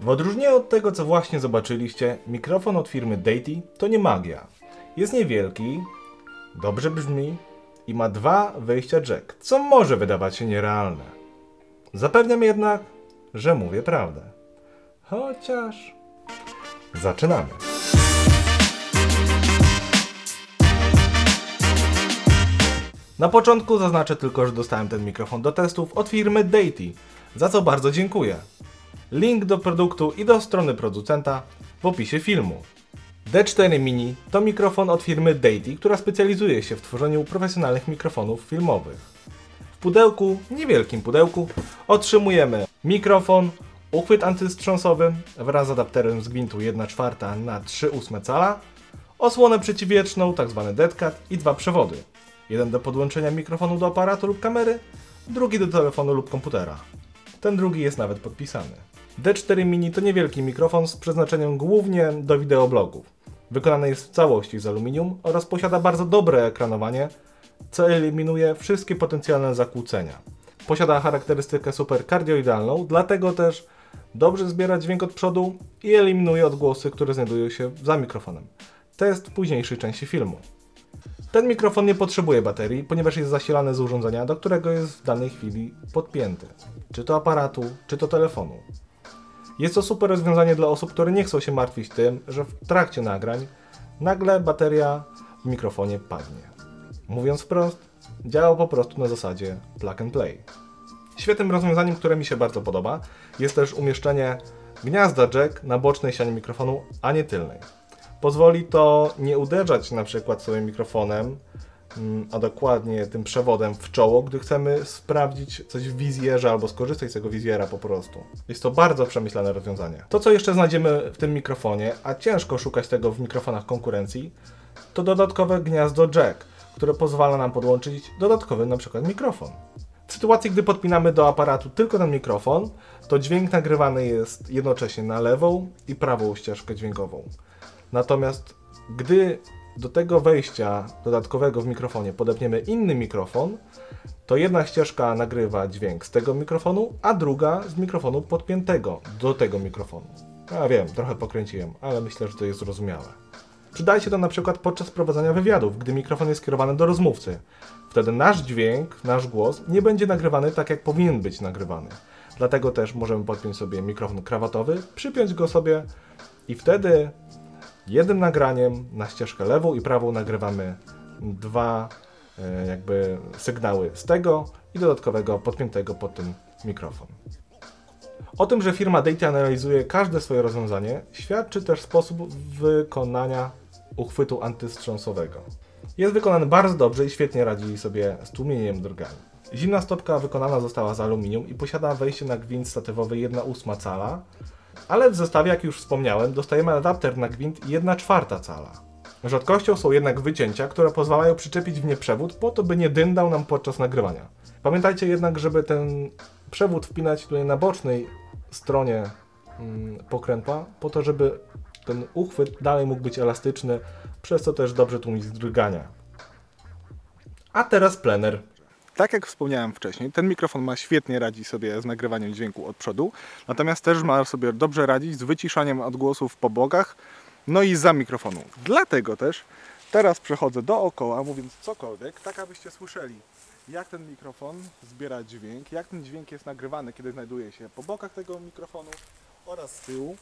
W odróżnieniu od tego, co właśnie zobaczyliście, mikrofon od firmy Deity to nie magia. Jest niewielki, dobrze brzmi i ma 2 wejścia jack, co może wydawać się nierealne. Zapewniam jednak, że mówię prawdę. Chociaż... Zaczynamy. Na początku zaznaczę tylko, że dostałem ten mikrofon do testów od firmy Deity, za co bardzo dziękuję. Link do produktu i do strony producenta w opisie filmu. D4 Mini to mikrofon od firmy Deity, która specjalizuje się w tworzeniu profesjonalnych mikrofonów filmowych. W pudełku, niewielkim pudełku, otrzymujemy mikrofon, uchwyt antywstrząsowy wraz z adapterem z gwintu 1/4 na 3/8 cala, osłonę przeciwwietrzną, tzw. deadcat i 2 przewody. Jeden do podłączenia mikrofonu do aparatu lub kamery, drugi do telefonu lub komputera. Ten drugi jest nawet podpisany. D4 Mini to niewielki mikrofon z przeznaczeniem głównie do wideoblogów. Wykonany jest w całości z aluminium oraz posiada bardzo dobre ekranowanie, co eliminuje wszystkie potencjalne zakłócenia. Posiada charakterystykę super kardioidalną, dlatego też dobrze zbiera dźwięk od przodu i eliminuje odgłosy, które znajdują się za mikrofonem. Test w późniejszej części filmu. Ten mikrofon nie potrzebuje baterii, ponieważ jest zasilany z urządzenia, do którego jest w danej chwili podpięty. Czy to aparatu, czy to telefonu. Jest to super rozwiązanie dla osób, które nie chcą się martwić tym, że w trakcie nagrań nagle bateria w mikrofonie padnie. Mówiąc wprost, działa po prostu na zasadzie plug and play. Świetnym rozwiązaniem, które mi się bardzo podoba, jest też umieszczenie gniazda jack na bocznej ścianie mikrofonu, a nie tylnej. Pozwoli to nie uderzać na przykład swoim mikrofonem, a dokładnie tym przewodem w czoło, gdy chcemy sprawdzić coś w wizjerze albo skorzystać z tego wizjera po prostu. Jest to bardzo przemyślane rozwiązanie. To, co jeszcze znajdziemy w tym mikrofonie, a ciężko szukać tego w mikrofonach konkurencji, to dodatkowe gniazdo jack, które pozwala nam podłączyć dodatkowy na przykład mikrofon. W sytuacji, gdy podpinamy do aparatu tylko ten mikrofon, to dźwięk nagrywany jest jednocześnie na lewą i prawą ścieżkę dźwiękową. Natomiast gdy do tego wejścia dodatkowego w mikrofonie podepniemy inny mikrofon, to jedna ścieżka nagrywa dźwięk z tego mikrofonu, a druga z mikrofonu podpiętego do tego mikrofonu. Ja wiem, trochę pokręciłem, ale myślę, że to jest zrozumiałe. Przydaje się to na przykład podczas prowadzenia wywiadów, gdy mikrofon jest skierowany do rozmówcy. Wtedy nasz dźwięk, nasz głos nie będzie nagrywany tak, jak powinien być nagrywany. Dlatego też możemy podpiąć sobie mikrofon krawatowy, przypiąć go sobie i wtedy jednym nagraniem na ścieżkę lewą i prawą nagrywamy 2 sygnały z tego i dodatkowego podpiętego pod ten mikrofon. O tym, że firma Deity analizuje każde swoje rozwiązanie, świadczy też sposób wykonania uchwytu antywstrząsowego. Jest wykonany bardzo dobrze i świetnie radzi sobie z tłumieniem drgań. Zimna stopka wykonana została z aluminium i posiada wejście na gwint statywowy 1/8 cala, ale w zestawie, jak już wspomniałem, dostajemy adapter na gwint 1/4 cala. Rzadkością są jednak wycięcia, które pozwalają przyczepić w nie przewód po to, by nie dyndał nam podczas nagrywania. Pamiętajcie jednak, żeby ten przewód wpinać tutaj na bocznej stronie pokrętła, po to, żeby ten uchwyt dalej mógł być elastyczny, przez co też dobrze tłumić drgania. A teraz plener. Tak jak wspomniałem wcześniej, ten mikrofon ma świetnie radzić sobie z nagrywaniem dźwięku od przodu, natomiast też ma sobie dobrze radzić z wyciszaniem odgłosów po bokach, no i za mikrofonu. Dlatego też teraz przechodzę dookoła, mówiąc cokolwiek, tak abyście słyszeli, jak ten mikrofon zbiera dźwięk, jak ten dźwięk jest nagrywany, kiedy znajduje się po bokach tego mikrofonu oraz z tyłu.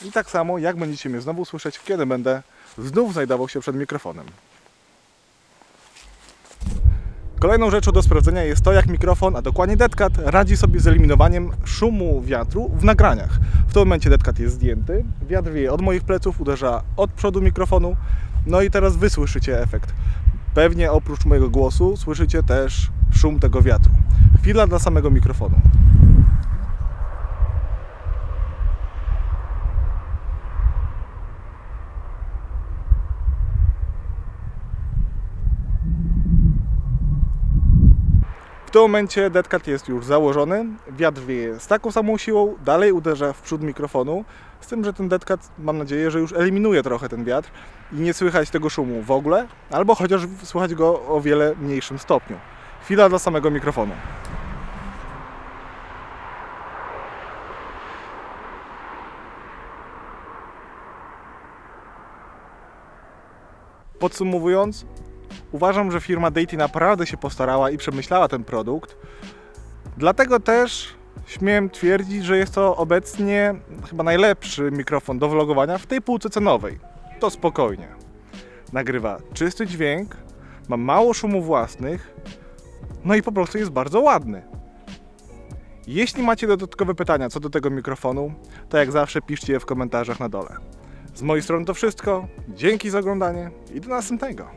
I tak samo, jak będziecie mnie znowu słyszeć, kiedy będę znów znajdował się przed mikrofonem. Kolejną rzeczą do sprawdzenia jest to, jak mikrofon, a dokładnie deadcat, radzi sobie z eliminowaniem szumu wiatru w nagraniach. W tym momencie deadcat jest zdjęty, wiatr wieje od moich pleców, uderza od przodu mikrofonu, no i teraz wy słyszycie efekt. Pewnie oprócz mojego głosu słyszycie też szum tego wiatru. Chwila dla samego mikrofonu. W tym momencie deadcat jest już założony, wiatr wieje z taką samą siłą, dalej uderza w przód mikrofonu, z tym, że ten deadcat, mam nadzieję, że już eliminuje trochę ten wiatr i nie słychać tego szumu w ogóle, albo chociaż słychać go o wiele mniejszym stopniu. Chwila dla samego mikrofonu. Podsumowując, uważam, że firma Deity naprawdę się postarała i przemyślała ten produkt. Dlatego też śmiem twierdzić, że jest to obecnie chyba najlepszy mikrofon do vlogowania w tej półce cenowej. To spokojnie. Nagrywa czysty dźwięk, ma mało szumów własnych, no i po prostu jest bardzo ładny. Jeśli macie dodatkowe pytania co do tego mikrofonu, to jak zawsze piszcie je w komentarzach na dole. Z mojej strony to wszystko. Dzięki za oglądanie i do następnego.